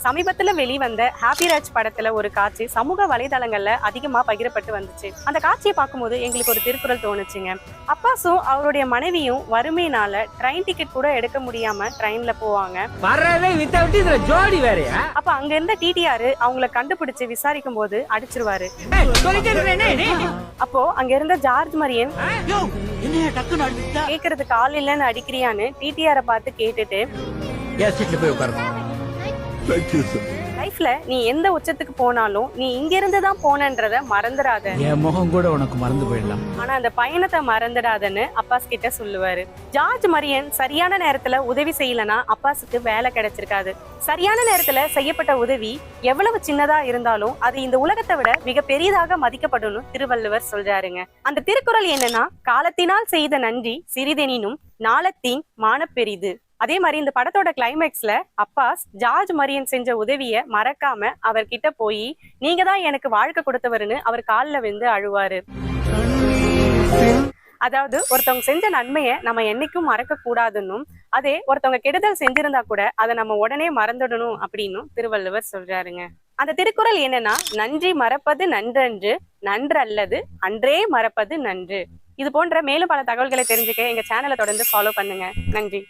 சமீபத்துல வெளிவந்த ஹாப்பிராஜ் படத்துல ஒரு காட்சி சமூக வலைதளங்கள்ல அதிகமா பகிரப்பட்டு வந்துச்சு. அந்த காட்சியை பார்க்கும்போது எங்களுக்கு ஒரு திருக்குறள் தோணுச்சுங்க. அப்பாஸும் அவருடைய மனைவியும் வறுமையினால ட்ரெயின் டிக்கெட் கூட எடுக்க முடியாம ட்ரெயின்ல போவாங்க. அப்ப அங்க இருந்த டிடிஆர் அவங்கள கண்டுபிடிச்சு விசாரிக்கும் போது அடிச்சிருவாரு. அப்போ அங்க இருந்த ஜார்ஜ் மரியன் கேக்குறதுக்கு ஆள் இல்லன்னு அடிக்கிறியான்னு டிடிஆரை பார்த்து கேட்டுட்டு லைஃப்ல நீ எந்த உச்சத்துக்கு போனாலும் நீ இங்க இருந்து தான் போனன்றத மறந்துடாத. என் முகம் கூட உனக்கு மறந்து போயிடலாம், ஆனா அந்த பயணத்தை மறந்துடாதன்னு அப்பாஸ் கிட்ட சொல்லுவாரு. ஜார்ஜ் மரியன் சரியான நேரத்துல உதவி செய்யலனா அப்பாஸுக்கு வேலை கிடைச்சிருக்காது. சரியான நேரத்துல செய்யப்பட்ட உதவி எவ்வளவு சின்னதா இருந்தாலும் அது இந்த உலகத்தை விட மிக பெரியதாக மதிக்கப்படும் திருவள்ளுவர் சொல்றாருங்க. அந்த திருக்குறள் என்னன்னா, காலத்தினால் செய்த நன்றி சிறிதெனினும் நாளத்தின் மானப்பெரிது. அதே மாதிரி இந்த படத்தோட கிளைமேக்ஸ்ல அப்பாஸ் ஜார்ஜ் மரியன் செஞ்ச உதவிய மறக்காம அவர்கிட்ட போய் நீங்க தான் எனக்கு வாழ்க்கை கொடுத்தவருன்னு அவர் காலில் விழுந்து அழுவாரு. அதாவது ஒருத்தவங்க செஞ்ச நன்மையை நம்ம என்னைக்கும் மறக்க கூடாதுன்னும், அதே ஒருத்தவங்க கெடுதல் செஞ்சிருந்தா கூட அதை நம்ம உடனே மறந்துடணும் அப்படின்னு திருவள்ளுவர் சொல்றாருங்க. அந்த திருக்குறள் என்னன்னா, நன்றி மறப்பது நன்றன்று, நன்று அல்லது அன்றே மறப்பது நன்று. இது போன்ற மேலும் பல தகவல்களை தெரிஞ்சுக்க எங்க சேனலை தொடர்ந்து ஃபாலோ பண்ணுங்க. நன்றி.